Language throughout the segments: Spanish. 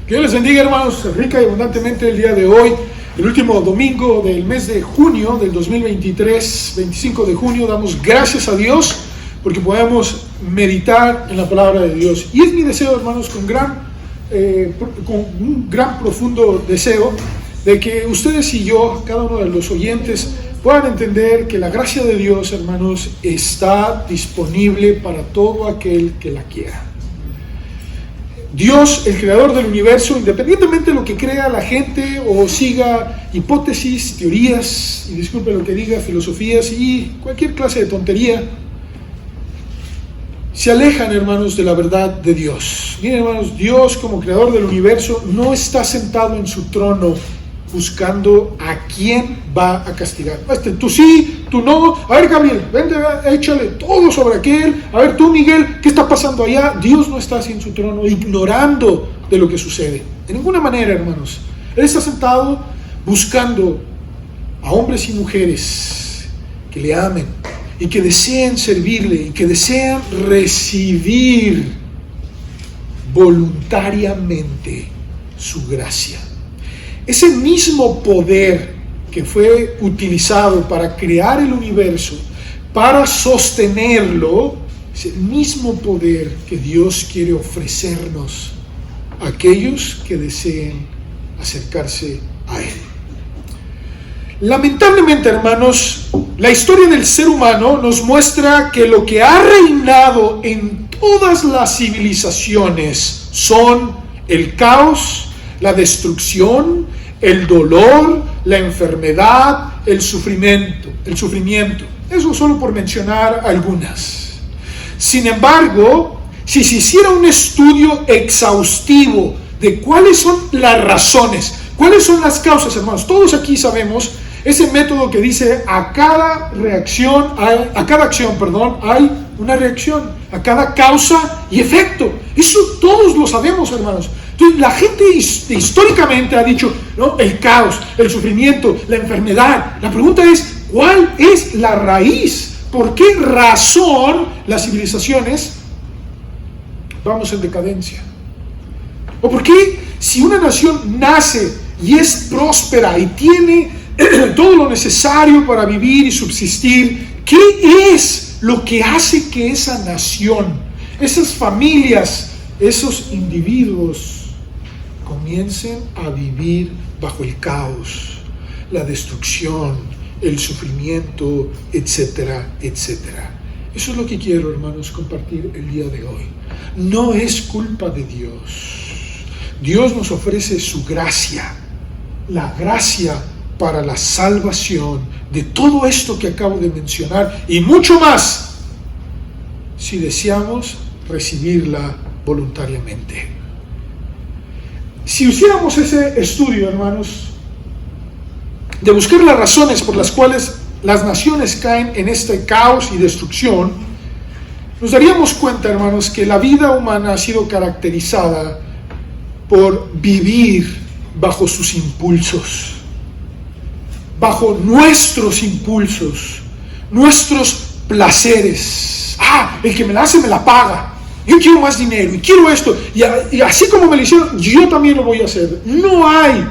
Que Dios les bendiga, hermanos, rica y abundantemente el día de hoy, el último domingo del mes de junio del 2023, 25 de junio. Damos gracias a Dios porque podemos meditar en la palabra de Dios. Y es mi deseo, hermanos, con un gran profundo deseo de que ustedes y yo, cada uno de los oyentes, puedan entender que la gracia de Dios, hermanos, está disponible para todo aquel que la quiera. Dios, el creador del universo, independientemente de lo que crea la gente o siga hipótesis, teorías, y disculpe lo que diga, filosofías y cualquier clase de tontería, se alejan, hermanos, de la verdad de Dios. Miren, hermanos, Dios como creador del universo no está sentado en su trono buscando a quién va a castigar. Tú sí, tú no. A ver, Gabriel, vente, échale todo sobre aquel. A ver, tú, Miguel, ¿qué está pasando allá? Dios no está así en su trono, ignorando de lo que sucede. De ninguna manera, hermanos. Él está sentado buscando a hombres y mujeres que le amen y que deseen servirle y que desean recibir voluntariamente su gracia. Ese mismo poder que fue utilizado para crear el universo, para sostenerlo, es el mismo poder que Dios quiere ofrecernos a aquellos que deseen acercarse a Él. Lamentablemente, hermanos, la historia del ser humano nos muestra que lo que ha reinado en todas las civilizaciones son el caos, la destrucción, el dolor, la enfermedad, el sufrimiento. Eso solo por mencionar algunas. Sin embargo, si se hiciera un estudio exhaustivo de cuáles son las razones, cuáles son las causas, hermanos, todos aquí sabemos ese método que dice a cada acción hay una reacción, a cada causa y efecto. Eso todos lo sabemos, hermanos. Entonces, la gente históricamente ha dicho, ¿no?, el caos, el sufrimiento, la enfermedad. La pregunta es, ¿cuál es la raíz? ¿Por qué razón las civilizaciones vamos en decadencia? ¿O por qué si una nación nace y es próspera y tiene todo lo necesario para vivir y subsistir, qué es lo que hace que esa nación, esas familias, esos individuos comiencen a vivir bajo el caos, la destrucción, el sufrimiento, etcétera, etcétera? Eso es lo que quiero, hermanos, compartir el día de hoy. No es culpa de Dios. Dios nos ofrece su gracia, la gracia para la salvación de todo esto que acabo de mencionar y mucho más, si deseamos recibirla voluntariamente. Si hiciéramos ese estudio, hermanos, de buscar las razones por las cuales las naciones caen en este caos y destrucción, nos daríamos cuenta, hermanos, que la vida humana ha sido caracterizada por vivir bajo sus impulsos, bajo nuestros impulsos, nuestros placeres. El que me la hace me la paga. Yo quiero más dinero y quiero esto. Y así como me lo hicieron, yo también lo voy a hacer. No hay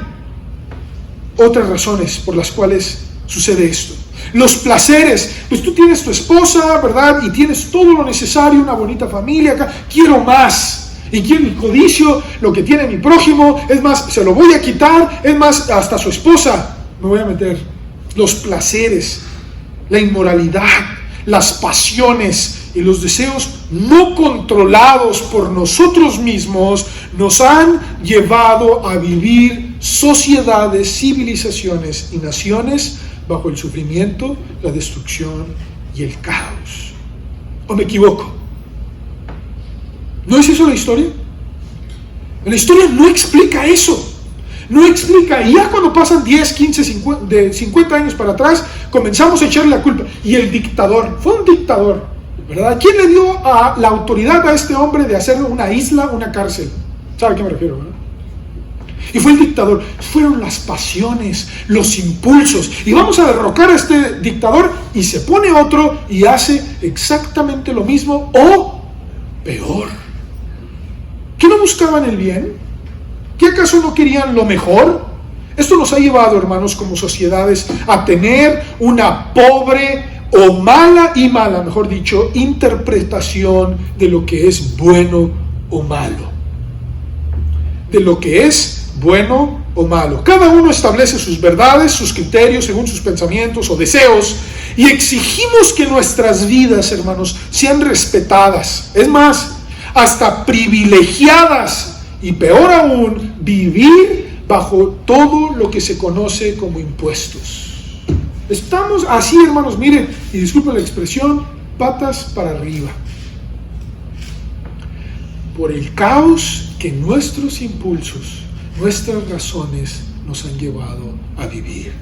otras razones por las cuales sucede esto. Los placeres, pues tú tienes tu esposa, ¿verdad? Y tienes todo lo necesario, una bonita familia acá. Quiero más. Y quiero el codicio, lo que tiene mi prójimo. Es más, se lo voy a quitar. Es más, hasta su esposa me voy a meter. Los placeres, la inmoralidad, las pasiones y los deseos no controlados por nosotros mismos nos han llevado a vivir sociedades, civilizaciones y naciones bajo el sufrimiento, la destrucción y el caos. ¿O me equivoco? ¿No es eso la historia? La historia no explica eso. No explica, y ya cuando pasan 10, 15, 50 años para atrás, comenzamos a echarle la culpa. Y el dictador, fue un dictador, ¿verdad? ¿Quién le dio la autoridad a este hombre de hacer una isla, una cárcel? ¿Sabe a qué me refiero, verdad? Y fue el dictador. Fueron las pasiones, los impulsos. Y vamos a derrocar a este dictador, y se pone otro y hace exactamente lo mismo o peor. ¿Que no buscaban el bien? ¿Qué acaso no querían lo mejor? Esto nos ha llevado, hermanos, como sociedades, a tener una pobre o mala, mejor dicho, interpretación de lo que es bueno o malo. De lo que es bueno o malo. Cada uno establece sus verdades, sus criterios, según sus pensamientos o deseos, y exigimos que nuestras vidas, hermanos, sean respetadas. Es más, hasta privilegiadas, y peor aún, vivir bajo todo lo que se conoce como impuestos. Estamos así, hermanos, miren, y disculpen la expresión, patas para arriba, por el caos que nuestros impulsos, nuestras razones nos han llevado a vivir.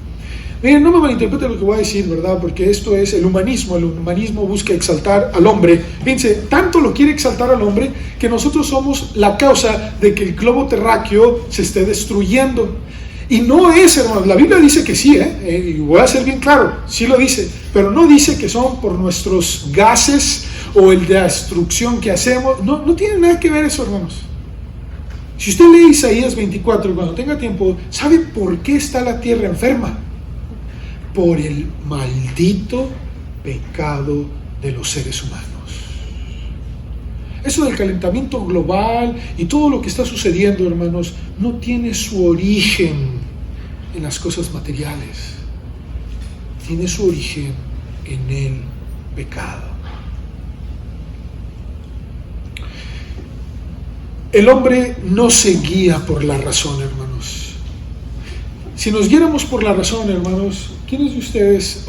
Miren, no me malinterpreten lo que voy a decir, ¿verdad? Porque esto es el humanismo. El humanismo busca exaltar al hombre. Fíjense, tanto lo quiere exaltar al hombre que nosotros somos la causa de que el globo terráqueo se esté destruyendo. Y no es, hermanos, la Biblia dice que sí, y voy a ser bien claro, sí lo dice, pero no dice que son por nuestros gases o el de la destrucción que hacemos. No tiene nada que ver eso, hermanos. Si usted lee Isaías 24, cuando tenga tiempo, ¿sabe por qué está la tierra enferma? Por el maldito pecado de los seres humanos. Eso del calentamiento global y todo lo que está sucediendo, hermanos, no tiene su origen en las cosas materiales. Tiene su origen en el pecado. El hombre no se guía por la razón, hermanos. Si nos guiáramos por la razón, hermanos, ¿quiénes de ustedes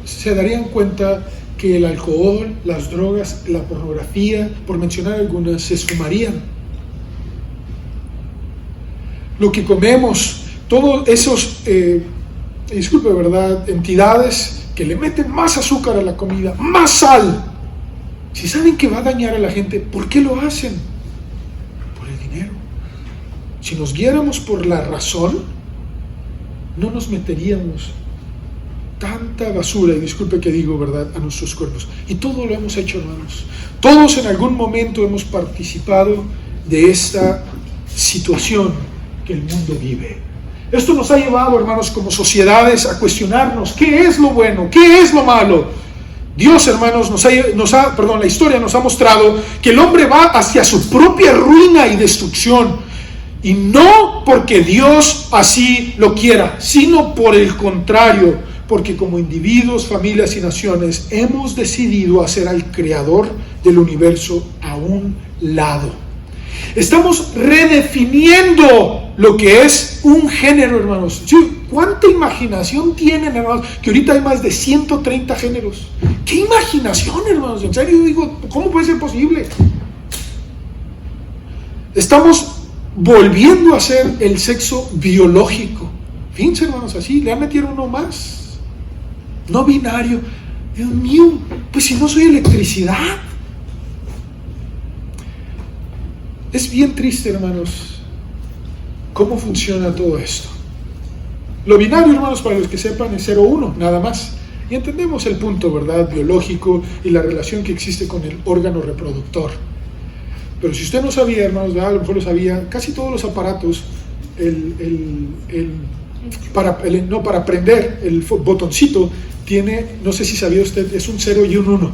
se darían cuenta que el alcohol, las drogas, la pornografía, por mencionar algunas, se esfumarían? Lo que comemos, todos esos, disculpe, ¿verdad?, entidades que le meten más azúcar a la comida, más sal. Si saben que va a dañar a la gente, ¿por qué lo hacen? Por el dinero. Si nos guiáramos por la razón, no nos meteríamos tanta basura, y disculpe que digo, ¿verdad?, a nuestros cuerpos. Y todo lo hemos hecho, hermanos. Todos en algún momento hemos participado de esta situación que el mundo vive. Esto nos ha llevado, hermanos, como sociedades a cuestionarnos qué es lo bueno, qué es lo malo. Dios, hermanos, la historia nos ha mostrado que el hombre va hacia su propia ruina y destrucción. Y no porque Dios así lo quiera, sino por el contrario, porque como individuos, familias y naciones hemos decidido hacer al Creador del universo a un lado. Estamos redefiniendo lo que es un género, hermanos. ¿Sí? ¿Cuánta imaginación tienen, hermanos? Que ahorita hay más de 130 géneros. ¿Qué imaginación, hermanos? En serio, digo, ¿cómo puede ser posible? Estamos volviendo a ser el sexo biológico. Fíjense, hermanos, así, le han metido uno más. No binario. Dios mío, pues si no soy electricidad. Es bien triste, hermanos, cómo funciona todo esto. Lo binario, hermanos, para los que sepan, es 0-1, nada más. Y entendemos el punto, ¿verdad?, biológico y la relación que existe con el órgano reproductor. Pero si usted no sabía, hermanos, ¿verdad?, a lo mejor lo sabía, casi todos los aparatos, para prender el botoncito, tiene, no sé si sabía usted, es un 0 y un 1.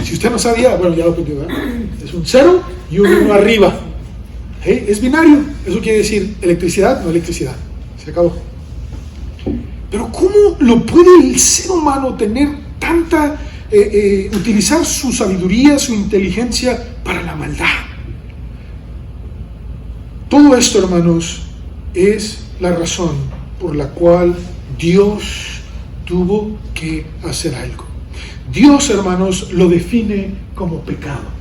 Si usted no sabía, bueno, ya lo aprendió, ¿verdad? Es un 0 y un 1 arriba. Es binario, eso quiere decir electricidad, no electricidad. Se acabó. Pero ¿cómo lo puede el ser humano tener tanta, utilizar su sabiduría, su inteligencia para la maldad? Todo esto, hermanos, es la razón por la cual Dios tuvo que hacer algo. Dios, hermanos, lo define como pecado.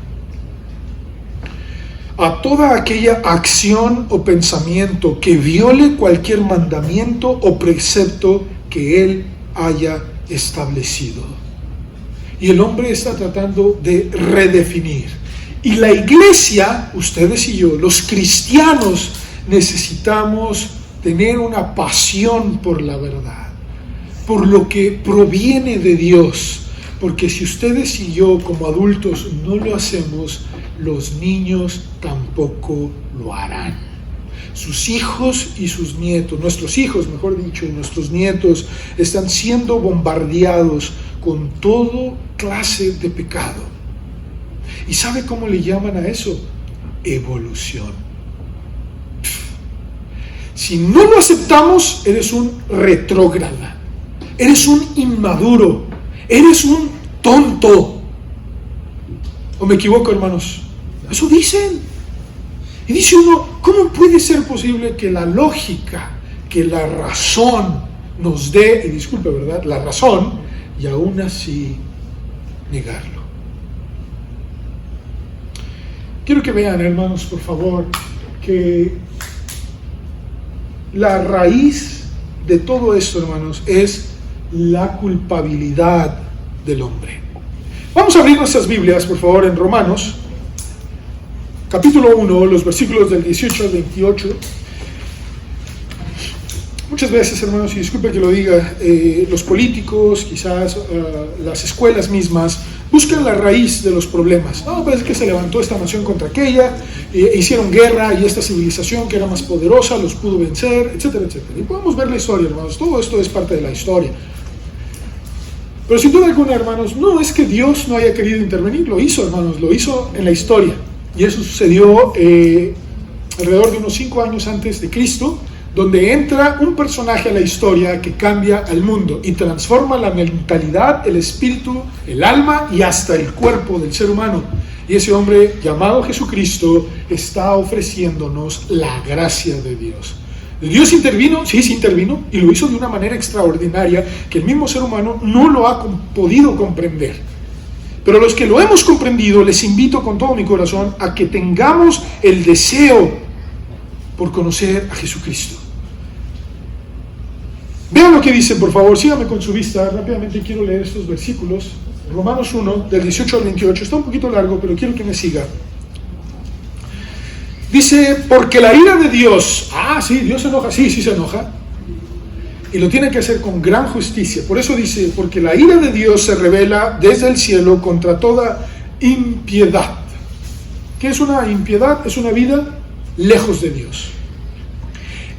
A toda aquella acción o pensamiento que viole cualquier mandamiento o precepto que Él haya establecido. Y el hombre está tratando de redefinir. Y la iglesia, ustedes y yo, los cristianos, necesitamos tener una pasión por la verdad, por lo que proviene de Dios. Porque si ustedes y yo como adultos no lo hacemos, los niños tampoco lo harán. Sus hijos y sus nietos, nuestros hijos, mejor dicho, y nuestros nietos están siendo bombardeados con toda clase de pecado. ¿Y sabe cómo le llaman a eso? Evolución. Si no lo aceptamos, eres un retrógrada, eres un inmaduro, eres un tonto. ¿O me equivoco, hermanos? Eso dicen. Y dice uno, ¿cómo puede ser posible que la lógica, que la razón nos dé, y disculpe, ¿verdad?, la razón, y aún así negarlo? Quiero que vean, hermanos, por favor, que la raíz de todo esto, hermanos, es la culpabilidad del hombre. Vamos a abrir nuestras Biblias, por favor, en Romanos, capítulo 1, los versículos del 18 al 28. Muchas veces, hermanos, y disculpe que lo diga, los políticos, quizás las escuelas mismas, buscan la raíz de los problemas. No, pues es que se levantó esta nación contra aquella, hicieron guerra y esta civilización que era más poderosa los pudo vencer, etcétera, etcétera. Y podemos ver la historia, hermanos, todo esto es parte de la historia. Pero sin duda alguna, hermanos, no es que Dios no haya querido intervenir, lo hizo, hermanos, lo hizo en la historia. Y eso sucedió alrededor de unos 5 años antes de Cristo, donde entra un personaje a la historia que cambia al mundo y transforma la mentalidad, el espíritu, el alma y hasta el cuerpo del ser humano. Y ese hombre llamado Jesucristo está ofreciéndonos la gracia de Dios. Dios intervino, sí intervino, y lo hizo de una manera extraordinaria que el mismo ser humano no lo ha podido comprender. Pero los que lo hemos comprendido, les invito con todo mi corazón a que tengamos el deseo por conocer a Jesucristo. Vean lo que dice, por favor, síganme con su vista. Rápidamente quiero leer estos versículos. Romanos 1, del 18 al 28. Está un poquito largo, pero quiero que me siga. Dice, porque la ira de Dios, sí, Dios se enoja, sí se enoja, y lo tiene que hacer con gran justicia. Por eso dice, porque la ira de Dios se revela desde el cielo contra toda impiedad. ¿Qué es una impiedad? Es una vida lejos de Dios.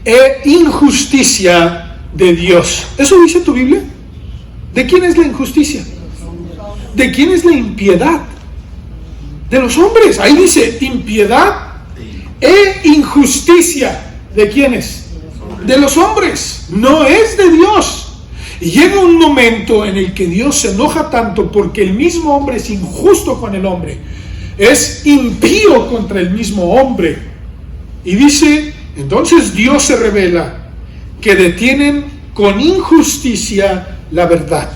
E injusticia de Dios. ¿Eso dice tu Biblia? ¿De quién es la injusticia? ¿De quién es la impiedad? De los hombres. Ahí dice impiedad e injusticia. ¿De quiénes? De los hombres. No es de Dios. Y llega un momento en el que Dios se enoja tanto porque el mismo hombre es injusto con el hombre, es impío contra el mismo hombre. Y dice, entonces Dios se revela que detienen con injusticia la verdad.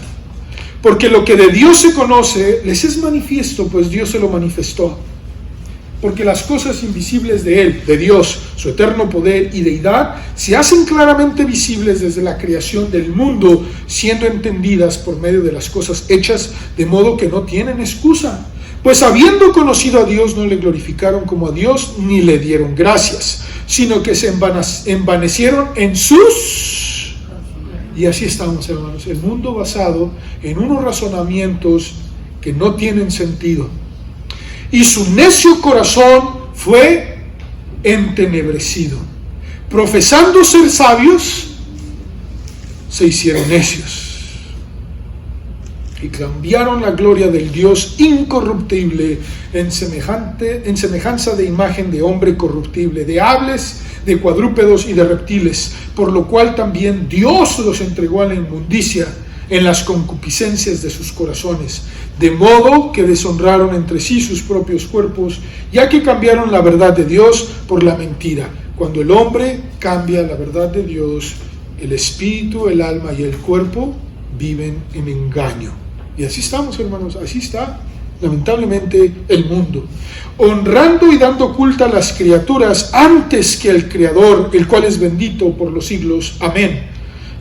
Porque lo que de Dios se conoce les es manifiesto, pues Dios se lo manifestó. Porque las cosas invisibles de Él, de Dios, su eterno poder y deidad, se hacen claramente visibles desde la creación del mundo, siendo entendidas por medio de las cosas hechas, de modo que no tienen excusa. Pues habiendo conocido a Dios, no le glorificaron como a Dios, ni le dieron gracias, sino que se envanecieron en sus... Y así estamos, hermanos, el mundo basado en unos razonamientos que no tienen sentido. Y su necio corazón fue entenebrecido. Profesando ser sabios, se hicieron necios. Y cambiaron la gloria del Dios incorruptible en semejanza de imagen de hombre corruptible, de aves, de cuadrúpedos y de reptiles, por lo cual también Dios los entregó a la inmundicia en las concupiscencias de sus corazones, de modo que deshonraron entre sí sus propios cuerpos, ya que cambiaron la verdad de Dios por la mentira. Cuando el hombre cambia la verdad de Dios, el espíritu, el alma y el cuerpo viven en engaño. Y así estamos, hermanos, así está lamentablemente el mundo, honrando y dando culto a las criaturas antes que al Creador, el cual es bendito por los siglos. Amén.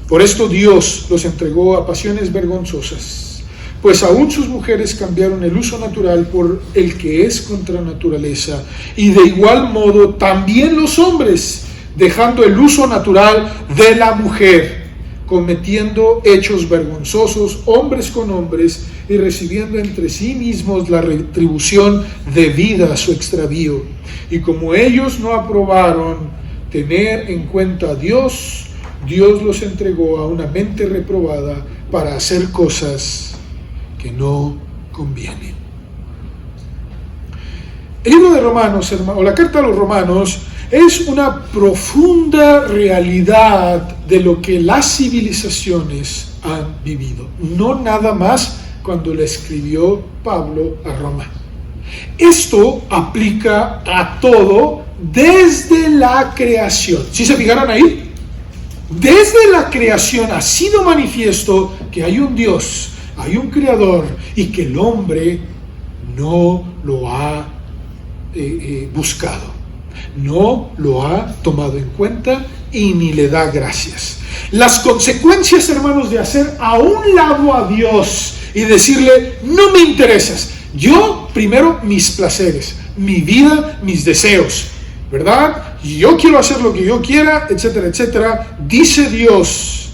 Por esto Dios los entregó a pasiones vergonzosas, pues aún sus mujeres cambiaron el uso natural por el que es contra naturaleza, y de igual modo también los hombres, dejando el uso natural de la mujer, cometiendo hechos vergonzosos hombres con hombres y recibiendo entre sí mismos la retribución debida a su extravío. Y como ellos no aprobaron tener en cuenta a Dios, Dios los entregó a una mente reprobada para hacer cosas que no convienen. El libro de Romanos, o la carta a los Romanos, es una profunda realidad de lo que las civilizaciones han vivido. No nada más cuando le escribió Pablo a Roma. Esto aplica a todo desde la creación. ¿Sí se fijaron ahí? Desde la creación ha sido manifiesto que hay un Dios, hay un Creador, y que el hombre no lo ha buscado, no lo ha tomado en cuenta y ni le da gracias. Las consecuencias, hermanos, de hacer a un lado a Dios y decirle, no me interesas, yo primero mis placeres, mi vida, mis deseos, ¿verdad? Yo quiero hacer lo que yo quiera, etcétera, etcétera. Dice Dios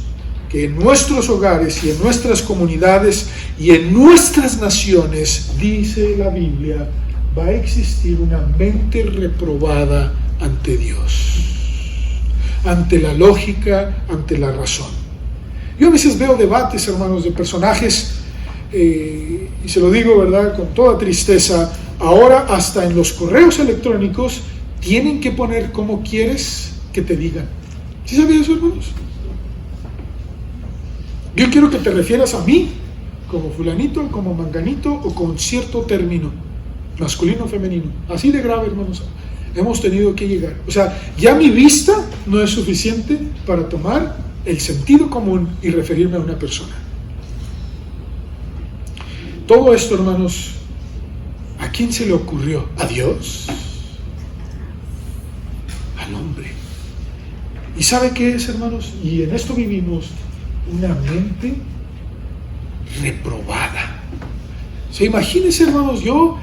que en nuestros hogares y en nuestras comunidades y en nuestras naciones, dice la Biblia, va a existir una mente reprobada ante Dios, ante la lógica, ante la razón. Yo a veces veo debates, hermanos, de personajes, y se lo digo, ¿verdad?, con toda tristeza. Ahora hasta en los correos electrónicos tienen que poner cómo quieres que te digan. ¿Sí sabías eso, hermanos? Yo quiero que te refieras a mí como fulanito, como manganito o con cierto término, masculino o femenino. Así de grave, hermanos, hemos tenido que llegar. O sea, ya mi vista no es suficiente para tomar el sentido común y referirme a una persona. Todo esto, hermanos, ¿a quién se le ocurrió? ¿A Dios? Al hombre. ¿Y sabe qué es, hermanos? Y en esto vivimos una mente reprobada. O sea, imagínense, hermanos, yo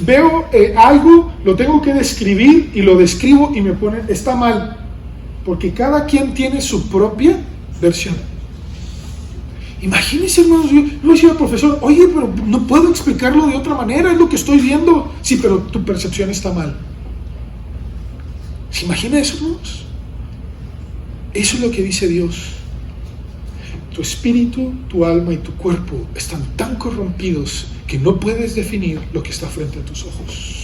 veo algo, lo tengo que describir y lo describo y me ponen, está mal, porque cada quien tiene su propia versión. Imagínense, hermanos, yo le decía al profesor, oye, pero no puedo explicarlo de otra manera, es lo que estoy viendo. Sí, pero tu percepción está mal. ¿Se imagina eso, hermanos? Eso es lo que dice Dios. Tu espíritu, tu alma y tu cuerpo están tan corrompidos que no puedes definir lo que está frente a tus ojos.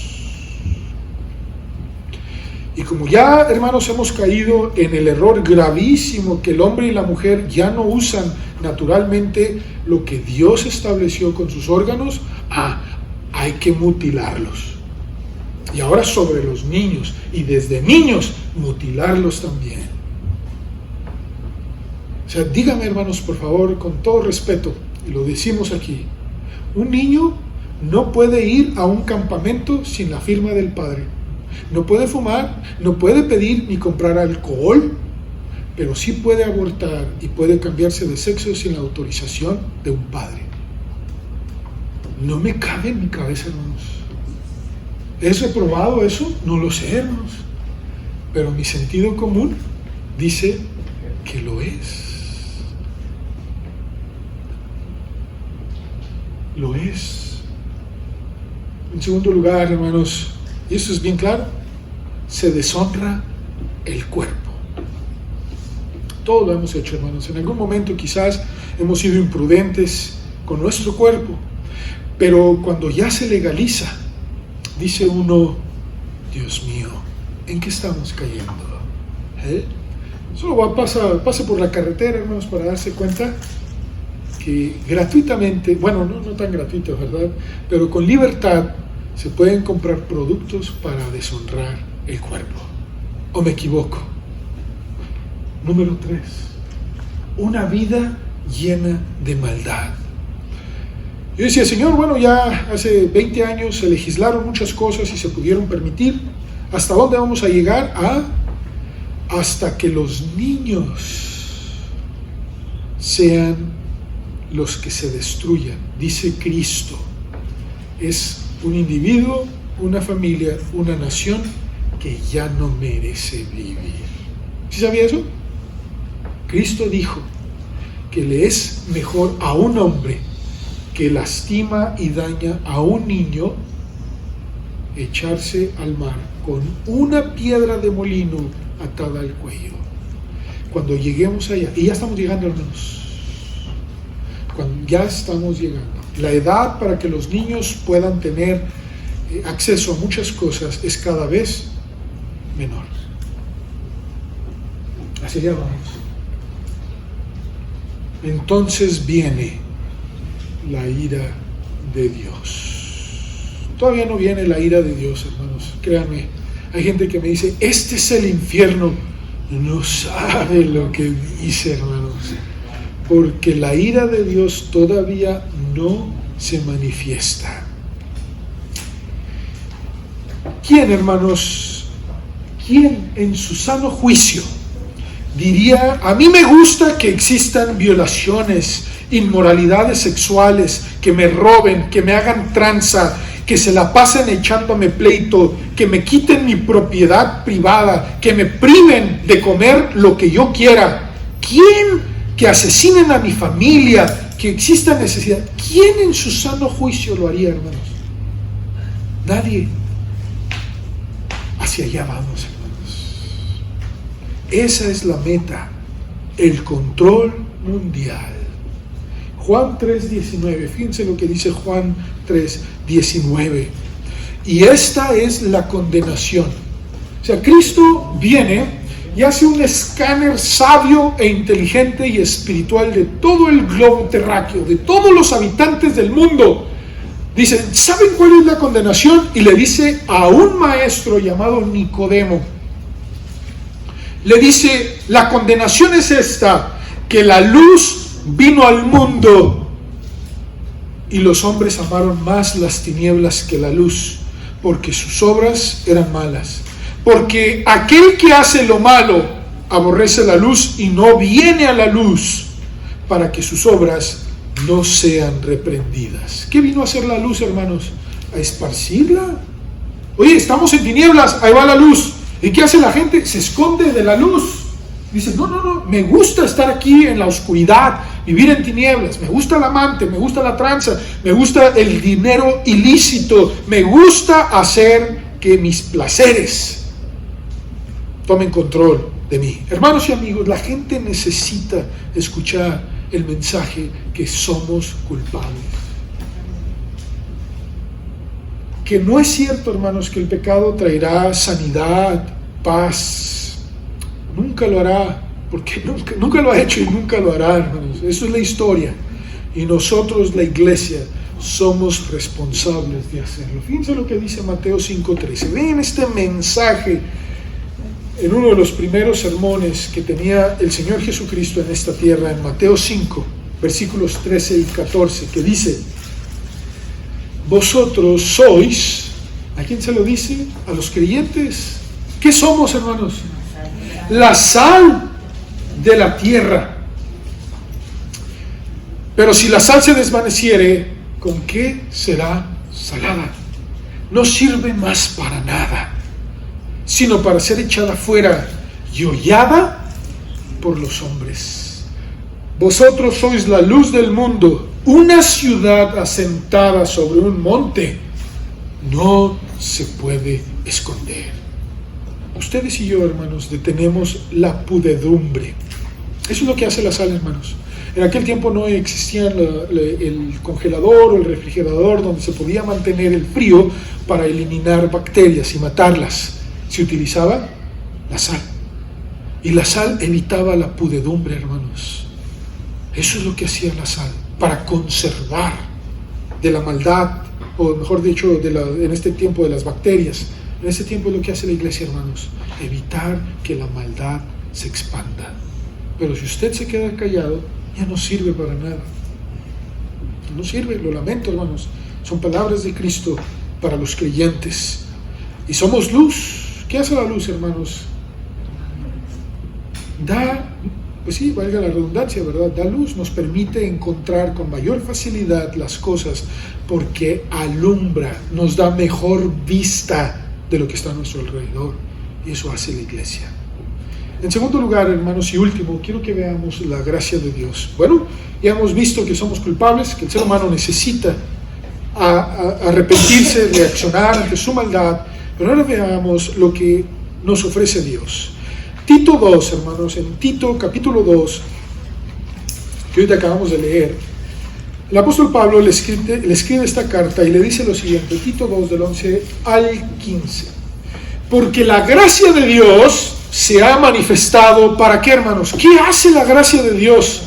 Y como ya, hermanos, hemos caído en el error gravísimo que el hombre y la mujer ya no usan naturalmente lo que Dios estableció con sus órganos, hay que mutilarlos. Y ahora sobre los niños, y desde niños, mutilarlos también. O sea, díganme, hermanos, por favor, con todo respeto, y lo decimos aquí, un niño no puede ir a un campamento sin la firma del padre. No puede fumar, no puede pedir ni comprar alcohol, pero sí puede abortar y puede cambiarse de sexo sin la autorización de un padre. No me cabe en mi cabeza, hermanos. ¿Es reprobado eso? No lo sé, hermanos. Pero mi sentido común dice que lo es. Lo es. En segundo lugar, hermanos, y eso es bien claro, se deshonra el cuerpo. Todo lo hemos hecho, hermanos. En algún momento quizás hemos sido imprudentes con nuestro cuerpo, pero cuando ya se legaliza, dice uno, Dios mío, ¿en qué estamos cayendo? Solo pasa por la carretera, hermanos, para darse cuenta que gratuitamente, bueno, no tan gratuito, ¿verdad?, pero con libertad se pueden comprar productos para deshonrar el cuerpo. ¿O me equivoco? Número 3, una vida llena de maldad. Yo decía, Señor, bueno, ya hace 20 años se legislaron muchas cosas y se pudieron permitir. ¿Hasta dónde vamos a llegar? Hasta que los niños sean los que se destruyan. Dice Cristo, es un individuo, una familia, una nación que ya no merece vivir. ¿Sí sabía eso? Cristo dijo que le es mejor a un hombre que lastima y daña a un niño echarse al mar con una piedra de molino atada al cuello. Cuando lleguemos allá, y ya estamos llegando, hermanos, ya estamos llegando. La edad para que los niños puedan tener acceso a muchas cosas es cada vez menor. Hacia allá vamos. Entonces viene la ira de Dios. Todavía no viene la ira de Dios, hermanos, créanme. Hay gente que me dice, este es el infierno. No sabe lo que dice, hermanos, porque la ira de Dios todavía no se manifiesta. ¿Quién, hermanos? ¿Quién en su sano juicio diría, a mí me gusta que existan violaciones, inmoralidades sexuales, que me roben, que me hagan tranza, que se la pasen echándome pleito, que me quiten mi propiedad privada, que me priven de comer lo que yo quiera? ¿Quién? Que asesinen a mi familia, que exista necesidad. ¿Quién en su sano juicio lo haría, hermanos? Nadie. Hacia allá vamos, hermanos. Esa es la meta, el control mundial. Juan 3:19, fíjense lo que dice Juan 3:19. Y esta es la condenación. O sea, Cristo viene y hace un escáner sabio e inteligente y espiritual de todo el globo terráqueo, de todos los habitantes del mundo. Dice, ¿saben cuál es la condenación? Y le dice a un maestro llamado Nicodemo, le dice, la condenación es esta, que la luz vino al mundo y los hombres amaron más las tinieblas que la luz, porque sus obras eran malas. Porque aquel que hace lo malo aborrece la luz y no viene a la luz, para que sus obras no sean reprendidas. ¿Qué vino a hacer la luz, hermanos? A esparcirla. Oye, estamos en tinieblas, ahí va la luz. ¿Y qué hace la gente? Se esconde de la luz. Dice, no, me gusta estar aquí en la oscuridad, vivir en tinieblas, me gusta el amante, me gusta la tranza, me gusta el dinero ilícito, me gusta hacer que mis placeres tomen control de mí. Hermanos y amigos, la gente necesita escuchar el mensaje que somos culpables. Que no es cierto, hermanos, que el pecado traerá sanidad, paz. Nunca lo hará, porque nunca lo ha hecho y nunca lo hará, hermanos. Eso es la historia. Y nosotros, la iglesia, somos responsables de hacerlo. Fíjense lo que dice Mateo 5:13. Ven este mensaje en uno de los primeros sermones que tenía el Señor Jesucristo en esta tierra, en Mateo 5, versículos 13 y 14, que dice, vosotros sois, ¿a quién se lo dice? A los creyentes. ¿Qué somos, hermanos? La sal de la tierra. Pero si la sal se desvaneciere, ¿con qué será salada? No sirve más para nada, sino para ser echada fuera y hollada por los hombres. Vosotros sois la luz del mundo. Una ciudad asentada sobre un monte no se puede esconder. Ustedes y yo, hermanos, detenemos la pudredumbre. Eso es lo que hace la sal, hermanos. En aquel tiempo no existía el congelador o el refrigerador donde se podía mantener el frío para eliminar bacterias y matarlas. Se utilizaba la sal. Y la sal evitaba la pudredumbre, hermanos. Eso es lo que hacía la sal, para conservar de la maldad, o mejor dicho, en este tiempo de las bacterias. En este tiempo es lo que hace la iglesia, hermanos, evitar que la maldad se expanda. Pero si usted se queda callado, ya no sirve para nada. No sirve, lo lamento, hermanos. Son palabras de Cristo para los creyentes. Y somos luz. ¿Qué hace la luz, hermanos? Pues sí, valga la redundancia, ¿verdad? Da luz, nos permite encontrar con mayor facilidad las cosas porque alumbra, nos da mejor vista de lo que está a nuestro alrededor. Y eso hace la iglesia. En segundo lugar, hermanos, y último, quiero que veamos la gracia de Dios. Bueno, ya hemos visto que somos culpables, que el ser humano necesita a arrepentirse, reaccionar ante su maldad. Pero ahora veamos lo que nos ofrece Dios. Tito 2, hermanos, en Tito capítulo 2, que hoy acabamos de leer, el apóstol Pablo le escribe esta carta y le dice lo siguiente, Tito 2 del 11 al 15. Porque la gracia de Dios se ha manifestado, ¿para qué, hermanos? ¿Qué hace la gracia de Dios?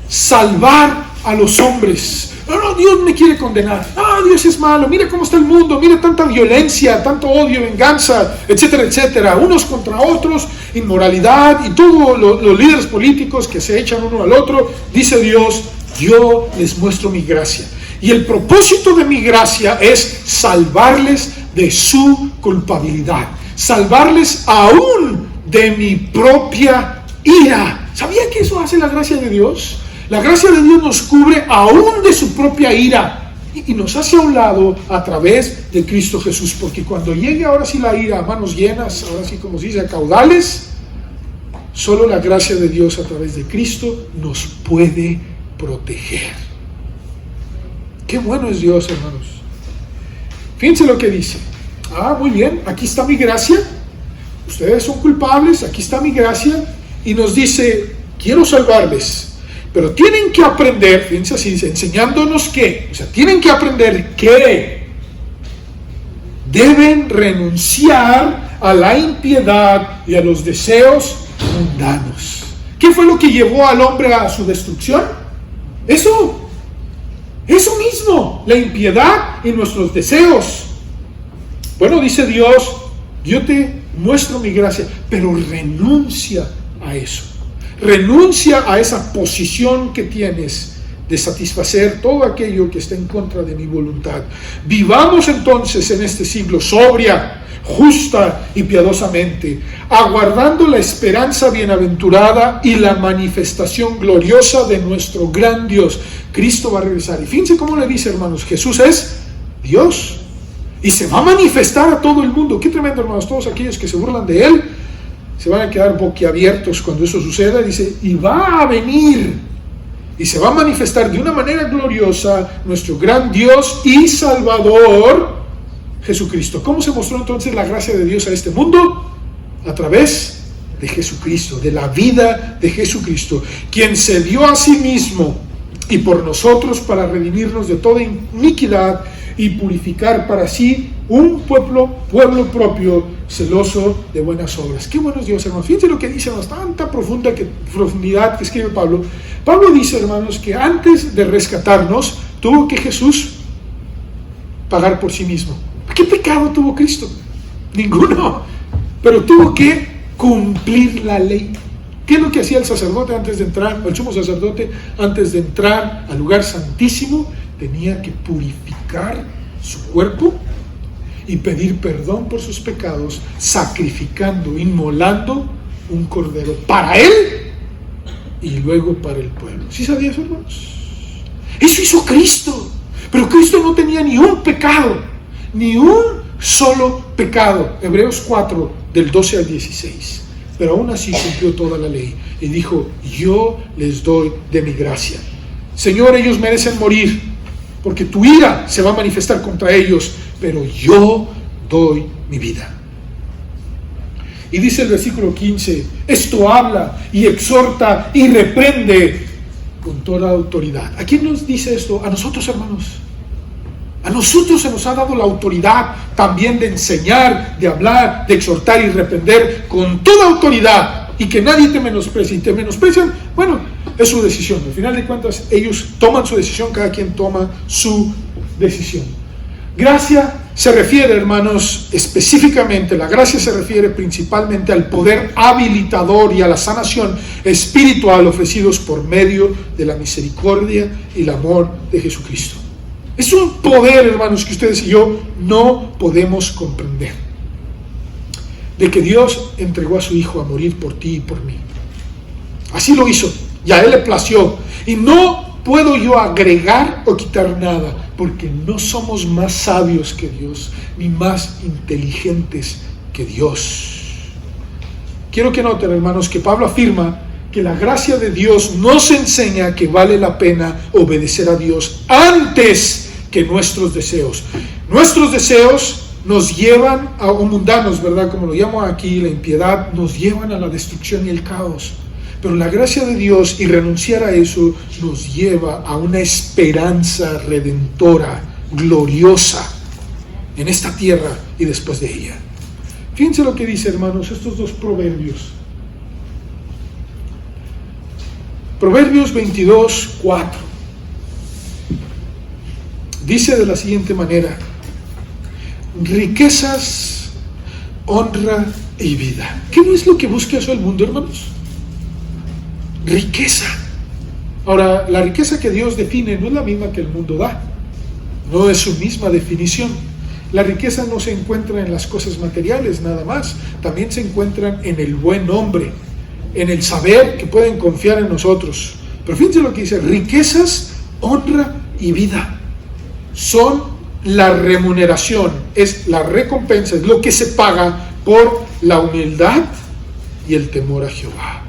Salvar a los hombres. No, Dios me quiere condenar. Dios es malo. Mira cómo está el mundo. Mira tanta violencia, tanto odio, venganza, etcétera, etcétera. Unos contra otros, inmoralidad y todos los líderes políticos que se echan uno al otro. Dice Dios, yo les muestro mi gracia. Y el propósito de mi gracia es salvarles de su culpabilidad. Salvarles aún de mi propia ira. ¿Sabía que eso hace la gracia de Dios? La gracia de Dios nos cubre aún de su propia ira y nos hace a un lado a través de Cristo Jesús, porque cuando llegue ahora sí la ira a manos llenas, ahora sí como se dice, a caudales, solo la gracia de Dios a través de Cristo nos puede proteger. Qué bueno es Dios, hermanos. Fíjense lo que dice. Muy bien, aquí está mi gracia. Ustedes son culpables, aquí está mi gracia. Y nos dice, quiero salvarles. Pero tienen que aprender, fíjense así, dice, enseñándonos que, tienen que aprender que deben renunciar a la impiedad y a los deseos mundanos. ¿Qué fue lo que llevó al hombre a su destrucción? Eso mismo, la impiedad y nuestros deseos. Bueno, dice Dios, yo te muestro mi gracia, pero renuncia a eso. Renuncia a esa posición que tienes de satisfacer todo aquello que está en contra de mi voluntad. Vivamos entonces en este siglo sobria, justa y piadosamente, aguardando la esperanza bienaventurada y la manifestación gloriosa de nuestro gran Dios. Cristo va a regresar. Y fíjense cómo le dice, hermanos, Jesús es Dios y se va a manifestar a todo el mundo. Qué tremendo, hermanos. Todos aquellos que se burlan de Él se van a quedar boquiabiertos cuando eso suceda. Dice, y va a venir y se va a manifestar de una manera gloriosa nuestro gran Dios y Salvador, Jesucristo. ¿Cómo se mostró entonces la gracia de Dios a este mundo? A través de Jesucristo, de la vida de Jesucristo, quien se dio a sí mismo y por nosotros para redimirnos de toda iniquidad y purificar para sí un pueblo propio, celoso de buenas obras. Qué bueno es Dios, hermanos. Fíjense lo que dice, hermanos, tanta profundidad que escribe Pablo. Pablo dice, hermanos, que antes de rescatarnos, tuvo que Jesús pagar por sí mismo. ¿Qué pecado tuvo Cristo? Ninguno. Pero tuvo que cumplir la ley. ¿Qué es lo que hacía el sacerdote antes de entrar, el sumo sacerdote, antes de entrar al lugar santísimo? Tenía que purificar su cuerpo y pedir perdón por sus pecados, sacrificando, inmolando un cordero para él y luego para el pueblo. ¿Sí sabía eso, hermanos? Eso hizo Cristo. Pero Cristo no tenía ni un pecado, ni un solo pecado. Hebreos 4, del 12 al 16. Pero aún así cumplió toda la ley y dijo, yo les doy de mi gracia. Señor, ellos merecen morir, porque tu ira se va a manifestar contra ellos, pero yo doy mi vida. Y dice el versículo 15, esto habla y exhorta y reprende con toda autoridad. ¿A quién nos dice esto? A nosotros, hermanos. A nosotros se nos ha dado la autoridad también de enseñar, de hablar, de exhortar y reprender con toda autoridad, y que nadie te menosprecie. Y te menosprecian, bueno, es su decisión. Al final de cuentas, ellos toman su decisión, cada quien toma su decisión. Gracia se refiere, hermanos, específicamente, la gracia se refiere principalmente al poder habilitador y a la sanación espiritual ofrecidos por medio de la misericordia y el amor de Jesucristo. Es un poder, hermanos, que ustedes y yo no podemos comprender. De que Dios entregó a su Hijo a morir por ti y por mí. Así lo hizo, y a Él le plació. Y no puedo yo agregar o quitar nada, porque no somos más sabios que Dios, ni más inteligentes que Dios. Quiero que noten, hermanos, que Pablo afirma que la gracia de Dios nos enseña que vale la pena obedecer a Dios antes que nuestros deseos. Nuestros deseos nos llevan o mundanos, ¿verdad? Como lo llamo aquí, la impiedad, nos llevan a la destrucción y el caos. Pero la gracia de Dios y renunciar a eso nos lleva a una esperanza redentora, gloriosa, en esta tierra y después de ella. Fíjense lo que dice, hermanos, estos dos proverbios. Proverbios 22:4. Dice de la siguiente manera: riquezas, honra y vida. ¿Qué no es lo que busca eso el mundo, hermanos? Riqueza. Ahora, la riqueza que Dios define no es la misma que el mundo da. No es su misma definición. La riqueza no se encuentra en las cosas materiales nada más. También se encuentran en el buen hombre, en el saber que pueden confiar en nosotros. Pero fíjense lo que dice: riquezas, honra y vida. Son la remuneración, es la recompensa, es lo que se paga por la humildad y el temor a Jehová.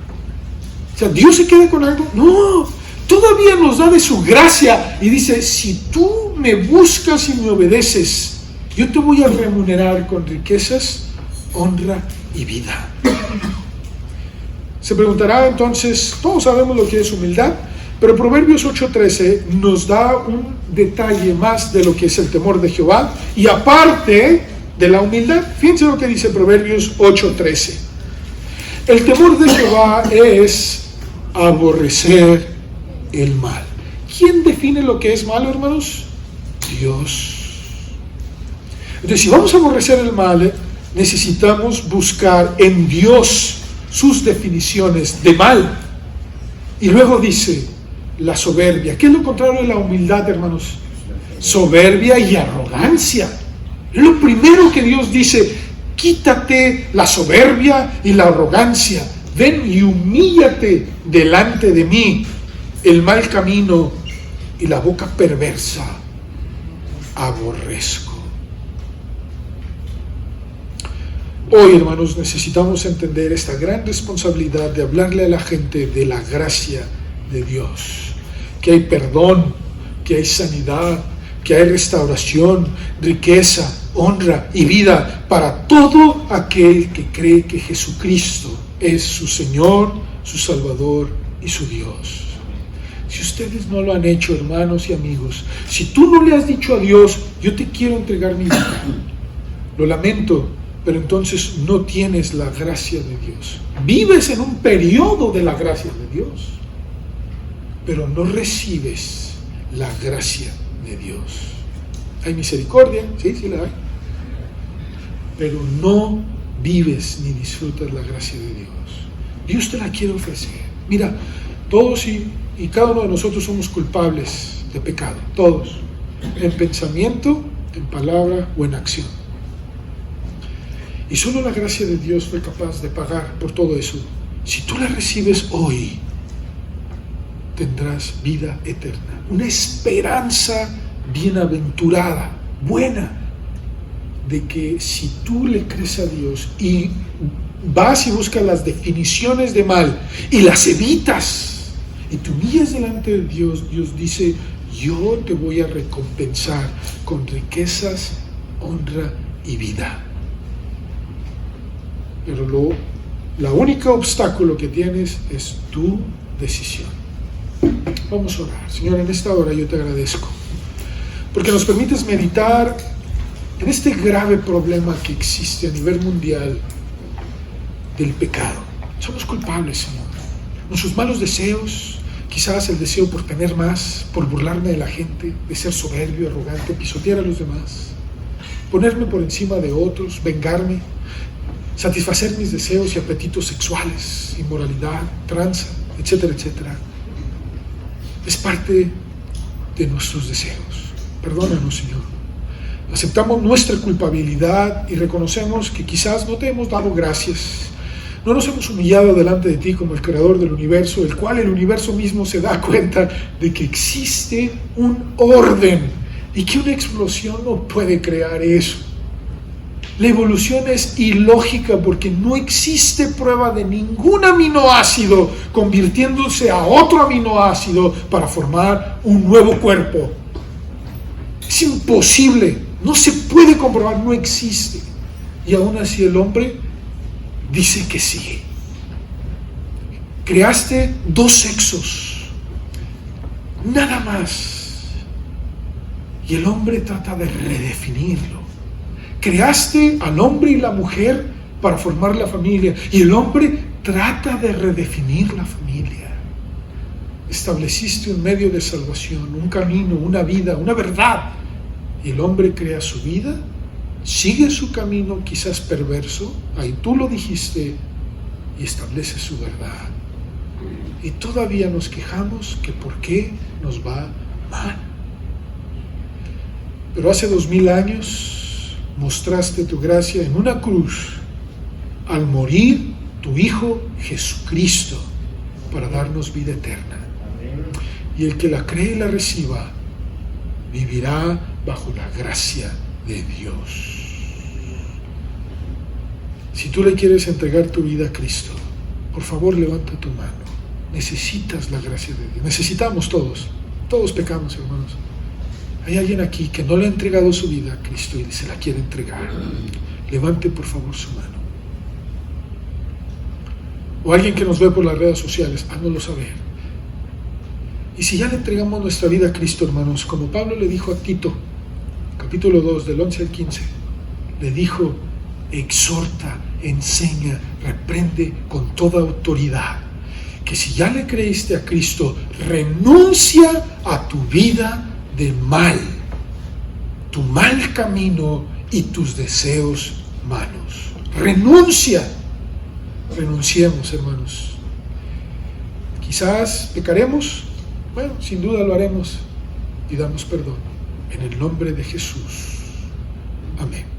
O sea, ¿Dios se queda con algo? No, todavía nos da de su gracia y dice: si tú me buscas y me obedeces, yo te voy a remunerar con riquezas, honra y vida. Se preguntará entonces, todos sabemos lo que es humildad, pero Proverbios 8:13 nos da un detalle más de lo que es el temor de Jehová y aparte de la humildad. Fíjense lo que dice Proverbios 8:13. El temor de Jehová es aborrecer el mal. ¿Quién define lo que es malo, hermanos? Dios. Entonces, si vamos a aborrecer el mal, necesitamos buscar en Dios sus definiciones de mal. Y luego dice la soberbia. ¿Qué es lo contrario de la humildad, hermanos? Soberbia y arrogancia. Es lo primero que Dios dice: quítate la soberbia y la arrogancia. Ven y humíllate delante de mí. El mal camino y la boca perversa aborrezco. Hoy, hermanos, necesitamos entender esta gran responsabilidad de hablarle a la gente de la gracia de Dios, que hay perdón, que hay sanidad, que hay restauración, riqueza, honra y vida para todo aquel que cree que Jesucristo es su Señor, su Salvador y su Dios. Si ustedes no lo han hecho, hermanos y amigos, si tú no le has dicho a Dios: yo te quiero entregar mi vida, lo lamento, pero entonces no tienes la gracia de Dios. Vives en un periodo de la gracia de Dios, pero no recibes la gracia de Dios. Hay misericordia, sí la hay, pero no vives ni disfrutas la gracia de Dios. Dios te la quiere ofrecer. Mira, todos y cada uno de nosotros somos culpables de pecado, todos, en pensamiento, en palabra o en acción. Y solo la gracia de Dios fue capaz de pagar por todo eso. Si tú la recibes hoy, tendrás vida eterna, una esperanza bienaventurada, buena, de que si tú le crees a Dios y vas y buscas las definiciones de mal y las evitas y te humillas delante de Dios, Dios dice: yo te voy a recompensar con riquezas, honra y vida. Pero la única obstáculo que tienes es tu decisión. Vamos a orar. Señor, en esta hora yo te agradezco porque nos permites meditar en este grave problema que existe a nivel mundial del pecado. Somos culpables, Señor. Nuestros malos deseos, quizás el deseo por tener más, por burlarme de la gente, de ser soberbio, arrogante, pisotear a los demás, ponerme por encima de otros, vengarme, satisfacer mis deseos y apetitos sexuales, inmoralidad, tranza, etcétera, etcétera. Es parte de nuestros deseos. Perdónanos, Señor. Aceptamos nuestra culpabilidad y reconocemos que quizás no te hemos dado gracias. No nos hemos humillado delante de ti como el creador del universo, el cual el universo mismo se da cuenta de que existe un orden y que una explosión no puede crear eso. La evolución es ilógica porque no existe prueba de ningún aminoácido convirtiéndose a otro aminoácido para formar un nuevo cuerpo. Es imposible, no se puede comprobar, no existe. Y aún así el hombre dice que sí. Creaste dos sexos, nada más. Y el hombre trata de redefinirlo. Creaste al hombre y la mujer para formar la familia, y el hombre trata de redefinir la familia. Estableciste un medio de salvación, un camino, una vida, una verdad, y el hombre crea su vida, sigue su camino quizás perverso, ahí tú lo dijiste, y establece su verdad. Y todavía nos quejamos que por qué nos va mal. Pero hace 2000 años mostraste tu gracia en una cruz al morir tu Hijo Jesucristo para darnos vida eterna. Y el que la cree y la reciba vivirá bajo la gracia de Dios. Si tú le quieres entregar tu vida a Cristo, por favor levanta tu mano. Necesitas la gracia de Dios. Necesitamos todos pecamos, hermanos. Hay alguien aquí que no le ha entregado su vida a Cristo y se la quiere entregar. Levante por favor su mano. O alguien que nos ve por las redes sociales, háganoslo saber. Y si ya le entregamos nuestra vida a Cristo, hermanos, como Pablo le dijo a Tito, capítulo 2, del 11 al 15, le dijo: exhorta, enseña, reprende con toda autoridad. Que si ya le creíste a Cristo, renuncia a tu vida de mal, tu mal camino y tus deseos malos. Renuncia. Renunciemos, hermanos. Quizás pecaremos, bueno, sin duda lo haremos. Pidamos perdón en el nombre de Jesús. Amén.